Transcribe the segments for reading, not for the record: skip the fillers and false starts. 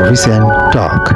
Recent Talk.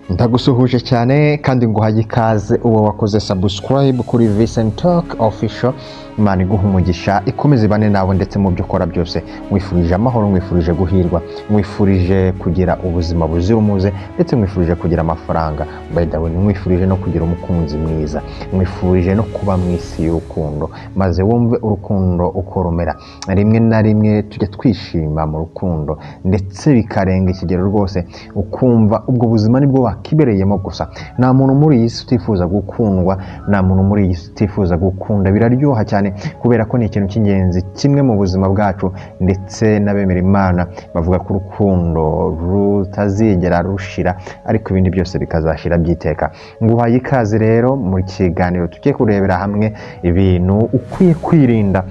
Ndagusuhuje cyane kandi nguhaye ikaze uwo wakoze subscribe kuri Recent Talk Official. Imana iguha umugisha ikomeze bane nawe ndetse mu byo ukora byose. Mwifurije amahoro, mwifurije guhirwa, mwifurije kugira ubuzima buzira umuze ndetse mwifurije kugira amafaranga. By the way, mwifurije no kugira umukunzi mwiza, mwifurije no kuba mu isi y'urukundo maze wumve urukundo uko rumera. Rimwe na rimwe tujya twishima mu rukundo ndetse bikarenga ikigero rwose ukumva ubwo buzima nibwo wakibereyemo gusa. Nta muntu muri iyi si utifuza gukundwa, nta muntu muri iyi si utifuza gukunda. Biraryoha cyane kubera ko ni ikintu cy'ingenzi kimwe mu buzima bwacu, ndetse n'abemera Imana bavuga ko urukundo rutazigera rushira ariko ibindi byose bikazashira byiteka. Nguhaye ikaze rero mu kiganiro tugiye kurebera hamwe ibintu ukwiye kwirinda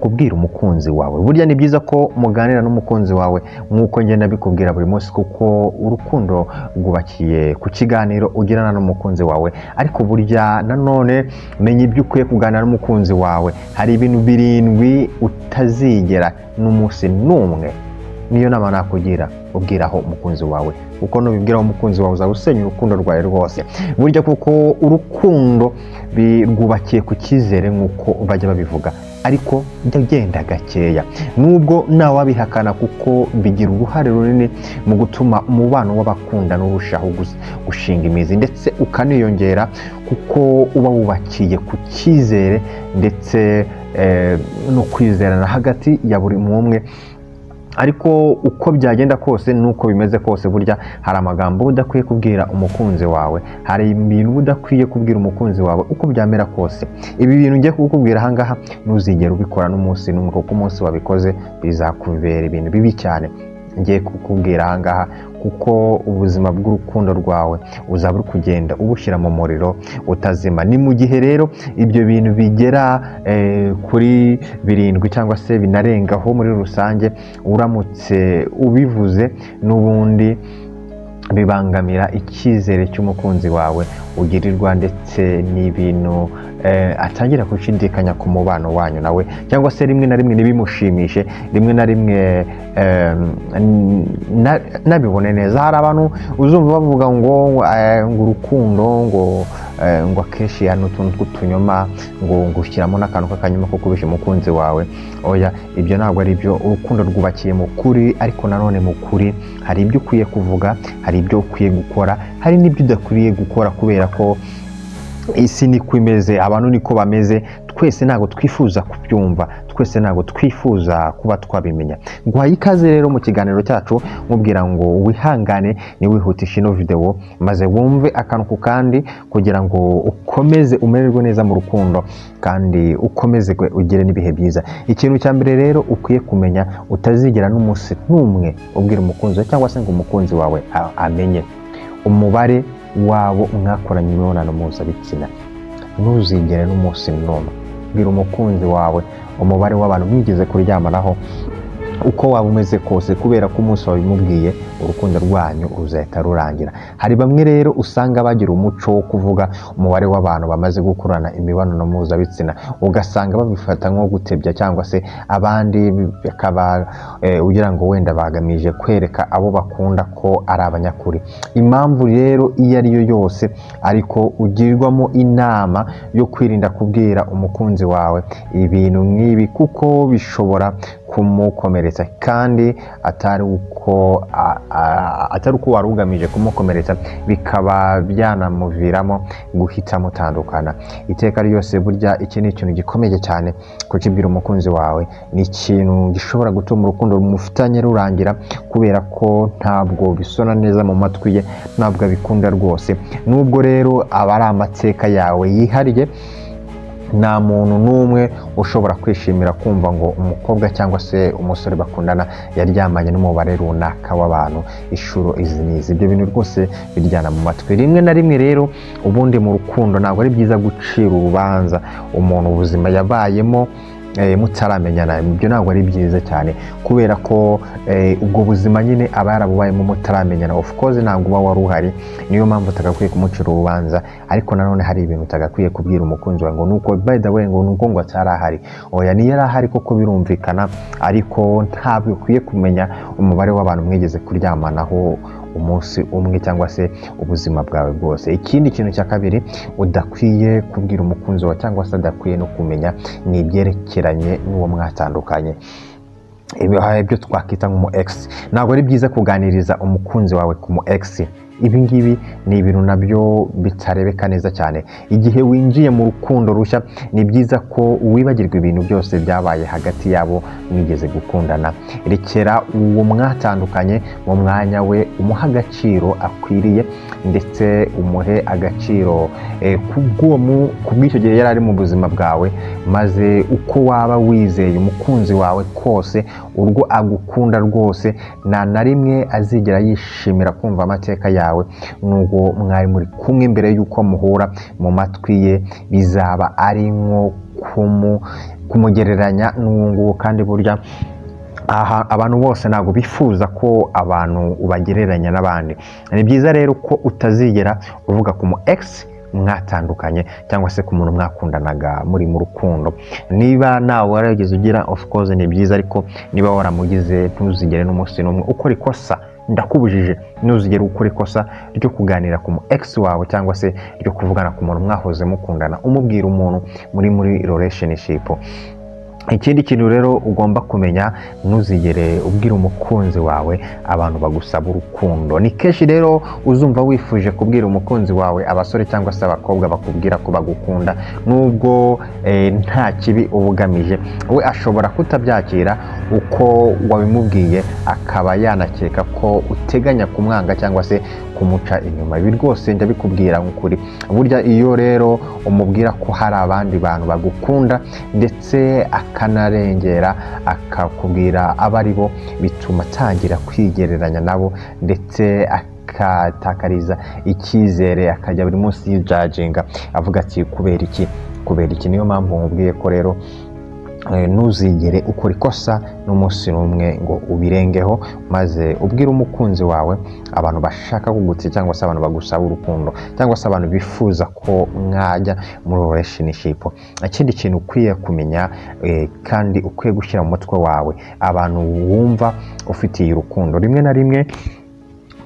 kubwira umukunzi wawe. Burya ni byiza ko muganira n'umukunzi wawe nk'uko ngenda bikubwira buri munsi, kuko urukundo rwubakiye ku kiganiro ugirana n'umukunzi wawe. Ariko burya nanone menya ibyo ukwiye kuganira n'umukunzi wawe. Hari ibintu 7 utazigera n'umunsi n'umwe. Niyo nama nakugira, ubwiraho umukunzi wawe, kuko nubibwiraho umukunzi wawe uzawusenya urukundo rwawe rwose. Burya kuko urukundo rwubakiye ku cyizere nk'uko bajya babivuga, ariko ndagenda gakeya nubwo nawe abihakana, kuko bigira uruhare runini mu gutuma umubano w'abakundana urushaho gushinga imizi ndetse ukaniyongera, kuko uba wubakiye ku cyizere ndetse no kwizerana hagati ya buri umwe. Ariko uko byagenda kose nuko bimeze kose, burya hari amagambo udakwiye kubwira umukunzi wawe, hari ibintu udakwiye kubwira umukunzi wawe uko byamera kose. Ibi bintu ngiye kukubwira ahangaha ntuzigere ubikora n'umunsi n'umwe, kuko umunsi wabikoze bizakubera ibintu bibi cyane. Ngiye kukubwira ahangaha kuko ubuzima bw'urukundo rwawe uzaba uri kugenda ubushyira mu muriro utazima. Ni mu gihe rero ibyo bintu bigera kuri 7 cyangwa se binarengaho muri rusange, uramutse ubivuze n'ubundi bibangamira icyizere cy'umukunzi wawe ugirirwa, ndetse n'ibintu atangira gushidikanya ku mubano wanyu nawe, cyangwa se rimwe na rimwe nibimushimishe, rimwe na rimwe nabibone neza. Hari abantu uzumva bavuga ngo urukundo ngo akenshi hano utuntu tw'utunyoma, ngo ushyiramo n'akantu k'akanyuma ko kubisha umukunzi wawe. Oya, ibyo ntabwo ari byo. Urukundo rwubakiye mu kuri, ariko nanone mu kuri hari ibyo ukwiye kuvuga, hari ibyo ukwiye gukora, hari n'ibyo udakwiriye gukora, kubera ko isi niko imeze, abantu niko bameze. Twese ntabwo twifuza kubyumva, twese ntabwo twifuza kuba twabimenya. Nguhaye ikaze rero mu kiganiro cyacu, mubwira ngo wihangane niwihutisha ino video maze wumve akantu ku kandi, kugira ngo ukomeze umererwe neza mu rukundo kandi ukomeze ugire n'ibihe byiza. Ikintu cya mbere rero ukwiye kumenya, utazigera n'umunsi n'umwe ubwira umukunzi wawe, cyangwa se ngo umukunzi wawe amenye umubare wabo mwakoranye imibonano mpuzabitsina. Ntuzigere n'umunsi n'umwe bwira umukunzi wawe umubare w'abantu mwigeze kuryamanaho uko waba umeze kose, kubera ko umunsi wabimubwiye urukundo rwanyu ruzahita rurangira. Hari bamwe rero usanga bagira umuco wo kuvuga umubare w'abantu bamaze gukorana imibonano mpuzabitsina, ugasanga babifata nko gutebya, cyangwa se abandi bakaba ugira ngo wenda bagamije kwereka abo bakunda ko ari abanyakuri. Impamvu rero iyo ari yo yose, ariko ugirwamo inama yo kwirinda kubwira umukunzi wawe ibintu nk'ibi, kuko bishobora kumukomeretsa, kandi atari uko wari ugamije kumukomeretsa, bikaba byanamuviramo guhita mutandukana iteka ryose. Burya iki ni ikintu gikomeye cyane kukibwira umukunzi wawe, ni ikintu gishobora gutuma urukundo mufitanye rurangira, kubera ko ntabwo bisona neza mu matwi ye, ntabwo abikunda rwose. Nubwo rero aba ari amateka yawe yihariye, nta muntu n'umwe ushobora kwishimira kumva ngo umukobwa cyangwa se umusore bakundana yaryamanye n'umubare runaka w'abantu inshuro izi n'izi. Ibyo bintu rwose biryana mu matwi. Rimwe na rimwe rero ubundi mu rukundo ntabwo ari byiza gucira urubanza umuntu ubuzima yabayemo mutaramenyana. Ibyo ntabwo ari byiza cyane kubera ko ubwo buzima nyine aba yarabubayemo mutaramenyana. Of course ntabwo uba wari uhari, niyo mpamvu utagakwiye kumucira urubanza, ariko nanone hari ibintu utagakwiye kubwira umukunzi wawe ngo nuko by the way ngo nuko ngo atari ahari. Oya, ni yari ahari koko birumvikana, ariko ntabwo ukwiye kumenya umubare w'abantu mwigeze kuryamanaho umunsi umwe cyangwa se ubuzima bwawe bwose. Ikindi kintu cya kabiri udakwiye kubwira umukunzi wawe cyangwa se adakwiye no kumenya ni ibyerekeranye n'uwo mwatandukanye, ibyo twakwita nk'umu ex. Ntabwo ari byiza kuganiriza umukunzi wawe ku mu ex. Ibi ngibi ni ibintu nabyo bitarebeka neza cyane. Igihe winjiye mu rukundo rushya ni byiza ko wibagirwa ibintu byose byabaye hagati yabo mwigeze gukundana. Rekera uwo mwatandukanye mu mwanya we, umuha agaciro akwiriye ndetse umuhe agaciro kubw'icyo gihe yari ari mu buzima bwawe, maze uko waba wizeye umukunzi wawe kose, urwo agukunda rwose, nta na rimwe azigera yishimira kumva amateka yawe nubwo mwari muri kumwe mbere y'uko muhura. Mu matwi ye bizaba ari nko kumugereranya n'uwo nguwo, kandi burya abantu bose ntabwo bifuza ko abantu ubagereranya n'abandi. Ni byiza rero ko utazigera uvuga ku mu ex mwatandukanye cyangwa se ku muntu mwakundanaga muri mu rukundo. Niba nawe warageze ugira, of course ni byiza, ariko niba waramugize ntuzigere n'umunsi n'umwe ukora ikosa. Ndakubujije ntuzigere ukora ikosa ryo kuganira ku mu ex wawe cyangwa se ryo kuvugana ku muntu mwahoze mukundana umubwira umuntu muri relationship. Ikindi kintu rero ugomba kumenya, ntuzigere ubwira umukunzi wawe abantu bagusaba urukundo. Ni kenshi rero uzumva wifuje kubwira umukunzi wawe abasore cyangwa se abakobwa bakubwira ko bagukunda, nubwo nta kibi ubugamije. We ashobora kutabyakira uko wabimubwiye, akaba yanakeka ko uteganya kumwanga cyangwa se kumuca inyuma. Ibi rwose ndabikubwira nk'ukuri. Burya iyo rero umubwira ko hari abandi bantu bagukunda ndetse akanarengera akakubwira abo ari bo, bituma atangira kwigereranya nabo ndetse akatakariza icyizere, akajya buri munsi yijajinga avuga ati kubera iki. Niyo mpamvu mubwiye ko rero ntuzigere ukora ikosa n'umunsi n'umwe ngo ubirengeho, maze ubwire umukunzi wawe abantu bashaka kugutse cyangwa se abantu bagusaba urukundo cyangwa se abantu bifuza ko mwajya muri relationship. Ikindi kintu ukwiye kumenya kandi ukwiye gushyira mu mutwe wawe, abantu wumva ufitiye urukundo. Rimwe na rimwe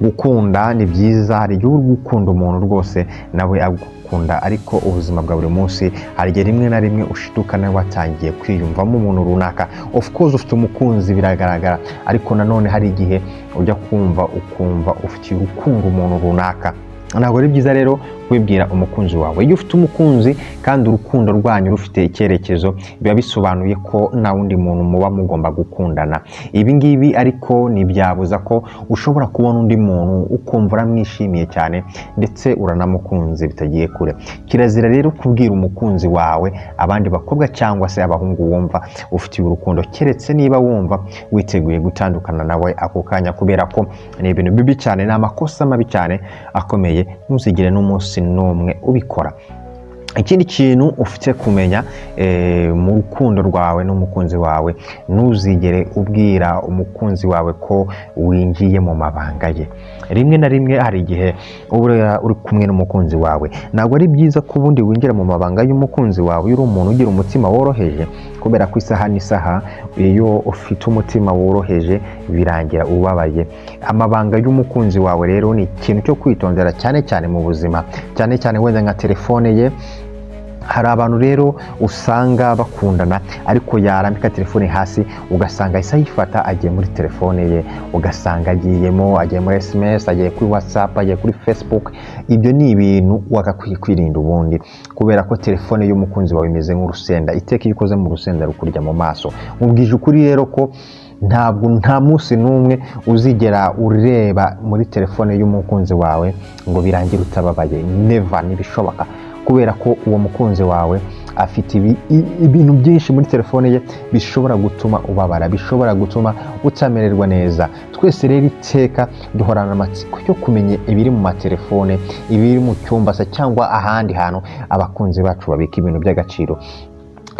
gukunda ni byiza, hari igihe uri gukunda umuntu rwose nawe agukunda, ariko ubuzima bwa buri munsi hari igihe rimwe na rimwe ushiduka nawe watangiye kwiyumvamo umuntu runaka. Of course ufite umukunzi biragaragara, ariko nanone hari igihe ujya ukumva ufitiye urukundo umuntu runaka. Ntabwo ari byiza rero wibwira umukunzi wawe. Iyo ufite umukunzi kandi urukundo rwanyu rufite icyerekezo, biba bisobanuye ko nta wundi muntu muba mugomba gukundana. Ibi ngibi ariko ntibyabuza ko ushobora kubona undi muntu ukumva uramwishimiye cyane ndetse uranamukunze bitagiye kure. Kirazira rero kubwira umukunzi wawe abandi bakobwa cyangwa se abahungu wumva ufitiye urukundo, keretse niba wumva witeguye gutandukana nawe ako kanya, kubera ko ni ibintu bibi cyane, ni amakosa mabi cyane akomeye. Ntuzigire n'umunsi n'umwe ubikora. Ikindi kintu ufite kumenya mu rukundo rwawe n'umukunzi wawe, ntuzigere ubwira umukunzi wawe ko winjiye mu mabanga ye. Rimwe na rimwe hari igihe uba uri kumwe n'umukunzi wawe, ntabwo ari byiza ko ubundi winjira mu mabanga y'umukunzi wawe uri umuntu ugira umutima woroheje, kubera ko isaha n'isaha iyo ufite umutima woroheje birangira ubabaye. Amabanga y'umukunzi wawe rero ni ikintu cyo kwitondera cyane cyane mu buzima, cyane cyane wenda nka telefone ye. Hari abantu rero usanga bakundana ariko yarambika telefone hasi ugasanga ahise ayifata agiye muri telefone ye, ugasanga agiye muri SMS, agiye kuri WhatsApp, agiye kuri Facebook. Ibyo ni ibintu wagakwiye kwirinda ubundi, kubera ko telefone y'umukunzi wawe imeze nk'urusenda, iteka iyo ukoze mu rusenda rukurya mu maso. Mubwije ukuri rero ko nta munsi n'umwe uzigera ureba muri telefone y'umukunzi wawe ngo birangire utababaye. Never, ntibishoboka, kubera ko uwo mukunzi wawe afite ibintu byinshi muri telefone ye bishobora gutuma ubabara, bishobora gutuma utamererwa neza. Twese rero iteka duhorana amatsiko yo kumenya ibiri mu matelefone, ibiri mu cyumba se cyangwa ahandi hantu abakunzi bacu babika ibintu by'agaciro.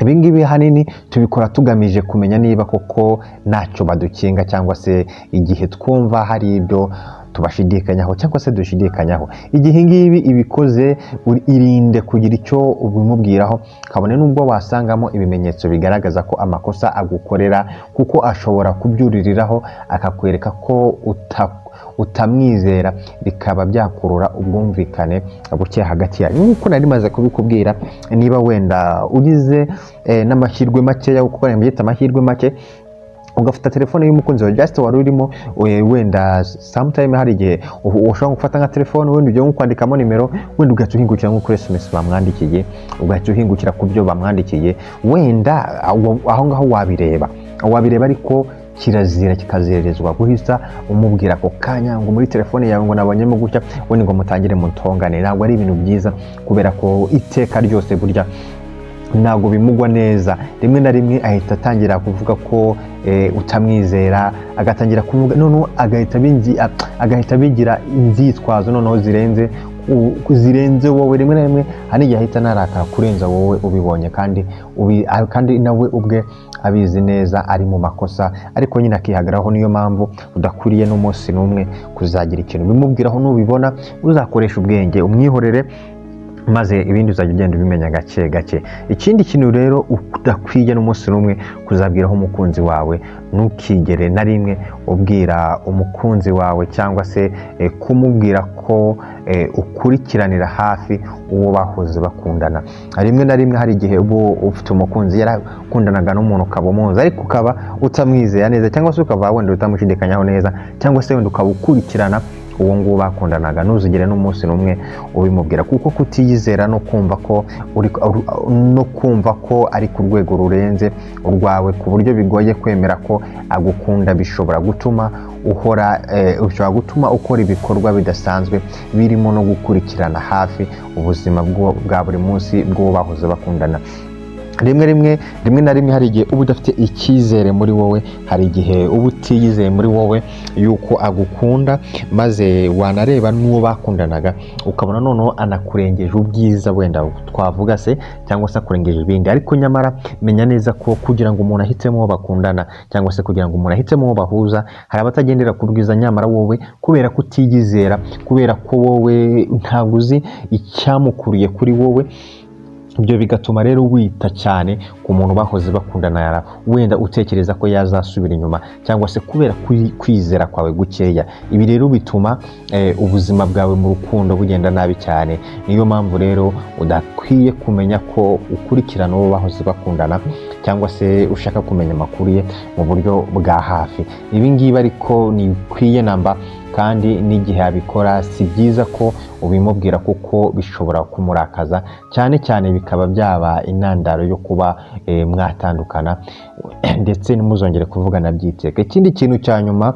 ibingibi hanini tubikora tugamije kumenya niba koko ntacyo badukinga cyangwa se igihe twumva hari ibyo tubashidikanyaho cyangwa se dushidikanyaho. Igihe ngibi ibikoze irinde kugira icyo ubimubwiraho, kabone nubwo wasangamo ibimenyetso bigaragaza ko amakosa agukorera, kuko ashobora kubyuririraho akakwereka ko utamwizera, bikaba byakurura ubwumvikane buke hagati yawe. Nk'uko nari maze kubikubwira, niba wenda ugize n'amahirwe makeya, kuko byita amahirwe make, ugafata telefone y'umukunzi wawe just wari urimo, wenda sometime hari igihe ushobora gufata nka telefone wenda ugiye kwandikamo nimero, wenda ugahita uhingukira nko kuri SMS bamwandikiye, ugahita uhingukira ku byo bamwandikiye, wenda aho ngaho wabireba ariko kirazira kikazerezwa guhita umubwira ako kanya ngo muri telefone yawe ngo nabonyemo gutya, wenda ngo mutangire mutongane. Ntabwo ari ibintu byiza, kubera ko iteka ryose burya ntabwo bimugwa neza. Rimwe na rimwe ahita atangira kuvuga ko utamwizera, agatangira kuvuga noneho agahita bigira inzitwazo noneho zirenze wowe. Rimwe na rimwe hari igihe ahita narakara kurenza wowe ubibonye, kandi nawe ubwe abizi neza ari mu makosa, ariko nyine akihagaraho. Niyo mpamvu udakwiriye n'umunsi n'umwe kuzagira ikintu bimubwiraho. Nubibona uzakoresha ubwenge, umwihorere, maze ibindi uzajya ugenda ubimenya gake gake. Ikindi kintu rero udakwiye n'umunsi n'umwe kuzabwiraho umukunzi wawe, ntukigere na rimwe ubwira umukunzi wawe cyangwa se kumubwira ko ukurikiranira hafi uwo bahoze bakundana. Rimwe na rimwe hari igihe ubu ufite umukunzi yarakundanaga n'umuntu ukaba umuzi, ariko ukaba utamwizera neza, cyangwa se ukaba wenda utamushidikanyaho neza, cyangwa se wenda ukaba ukurikirana uwo nguwo bakundanaga. Ntuzigere n'umunsi n'umwe ubimubwira, kuko kutiyizera no kumva ko ari ku rwego rurenze urwawe ku buryo bigoye kwemera ko agukunda, bishobora gutuma ukora ibikorwa bidasanzwe birimo no gukurikirana hafi ubuzima bwa buri munsi bw'uwo bahoze bakundana. Rimwe na rimwe hari igihe uba udafite icyizere muri wowe, hari igihe uba utiyizeye muri wowe yuko agukunda, maze wanareba n'uwo bakundanaga ukabona noneho anakurengeje ubwiza, wenda twavuga se, cyangwa se akurengeje ibindi. Ariko nyamara menya neza ko kugira ngo umuntu ahitemo uwo bakundana, cyangwa se kugira ngo umuntu ahitemo uwo bahuza, hari abatagendera ku bwiza, nyamara wowe kubera ko utiyizera, kubera ko wowe ntabwo uzi icyamukuriye kuri wowe, ibyo bigatuma rero wita cyane ku muntu bahoze bakundana, wenda utekereza ko yazasubira inyuma, cyangwa se kubera kwizera kwawe gukeya. Ibi rero bituma ubuzima bwawe mu rukundo bugenda nabi cyane. Niyo mpamvu rero udakwiye kumenya ko ukurikirana uwo bahoze bakundana, cyangwa se ushaka kumenya amakuru ye mu buryo bwa hafi. Ibi ngibi ariko ntibikwiye namba, kandi n'igihe abikora si byiza ko ubimubwira, kuko bishobora kumurakaza cyane cyane, bikaba byaba intandaro yo kuba mwatandukana ndetse ntimuzongere kuvugana byiteka. Ikindi kintu cya nyuma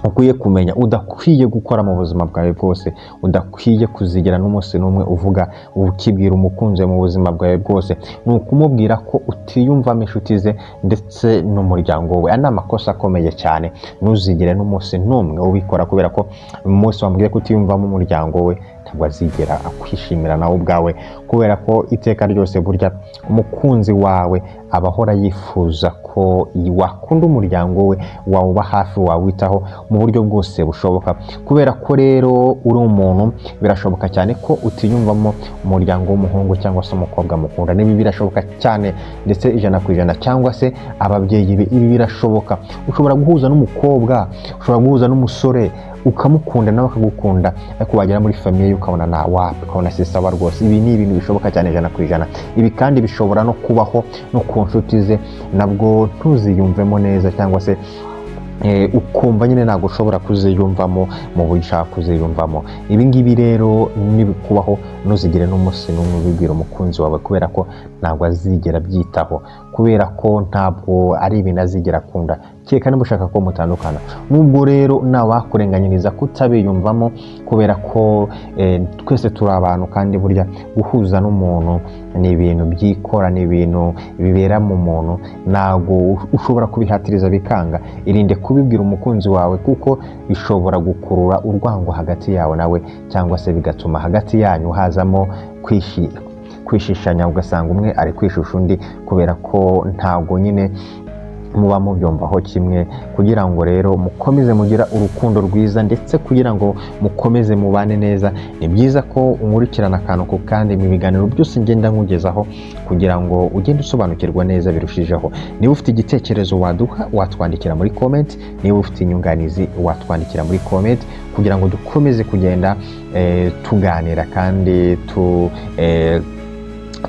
ukwiye kumenya, udakwiye gukora mu buzima bwawe bwose, udakwiye kuzigera n'umunsi n'umwe uvuga ukibwira umukunzi mu buzima bwawe bwose, ni ukumubwira ko utiyumvamo inshuti ze ndetse n'umuryango we. Ni amakosa akomeye cyane, ntuzigere n'umunsi n'umwe ubikora, kubera ko umunsi wambwiye ko utiyumvamo umuryango we, ntabwo azigera akwishimira nawe ubwawe, kubera ko iteka ryose burya umukunzi wawe aba ahora yifuza ko wakunda umuryango we, wawuba hafi, wawitaho mu buryo bwose bushoboka. Kubera ko rero uri umuntu, birashoboka cyane ko utiyumvamo umuryango w'umuhungu cyangwa se umukobwa mukunda. Nibi birashoboka cyane ndetse 100%, cyangwa se ababyeyi be. Ibi birashoboka, ushobora guhuza n'umukobwa, ushobora guhuza n'umusore, ukamukunda nawe akagukunda, ariko wagera muri famiye ye ukabona na wapi, ukabona si sawa rwose. Ibi ni ibintu bishoboka cyane 100%. Ibi kandi bishobora no kubaho no ku nshuti ze, nabwo ntuziyumvemo neza, cyangwa se ukumva nyine ntabwo ushobora kuziyumvamo mu buryo ushaka kuziyumvamo. Ibi ngibi rero nibikubaho, ntuzigere n'umunsi n'umwe ubibwira umukunzi wawe, kubera ko ntabwo azigera byitaho, kubera ko ntabwo ari ibintu azigera akunda, kereka niba ushaka ko mutandukana. Nubwo rero nawakurenganyiriza kutabiyumvamo, kubera ko twese turi abantu, kandi burya guhuza n'umuntu ni ibintu byikora, ni ibintu bibera mu muntu, ntabwo ushobora kubihatiriza bikanga. Irinde kubibwira umukunzi wawe, kuko bishobora gukurura urwango hagati yawe nawe, cyangwa se bigatuma hagati yanyu hazamo kwishishanya ugasanga umwe ari kwishusha undi kubera ko ntago nyine muba mubyumvaho kimwe, kugira ngo rero mukomeze mugira urukundo rwiza ndetse kugira ngo mukomeze mubane neza. Ni byiza ko unkurikirana akantu ku kandi mu biganiro byose ngenda nkugezaho kugira ngo ugende usobanukirwa neza birushijeho. Niba ufite igitekerezo waduha watwandikira muri comment, niba ufite inyunganizi watwandikira muri comment kugira ngo dukomeze kugenda tuganira kandi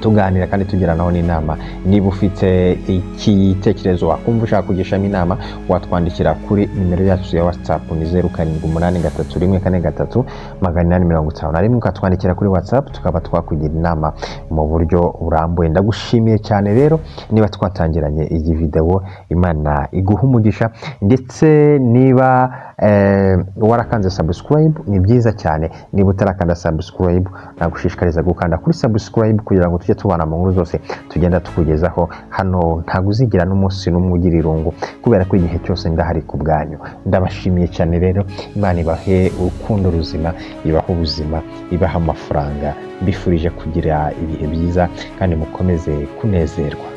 tuganira kandi tugiranaho n'inama. Niba ufite igitekerezo wakumva ushaka kugishamo inama watwandikira kuri nimero yacu ya WhatsApp ni 0783143851, ukatwandikira kuri WhatsApp tukaba twakugira inama mu buryo burambuye. Ndagushimiye cyane rero niba twatangiranye iyi video, Imana iguha umugisha, ndetse niba warakanze subscribe ni byiza cyane. Niba utarakanda subscribe nagushishikariza gukanda kuri subscribe kugira ngo tujye tubana mu nkuru zose tugenda tukugezaho hano. Ntago uzigira n'umunsi n'umwe ugira irungu kubera ko igihe cyose ndahari ku bwanyu. Ndabashimiye cyane rero, Imana ibahe urukundo ruzima, ibahe ubuzima, ibahe amafaranga. Mbifurije kugira ibihe byiza kandi mukomeze kunezerwa.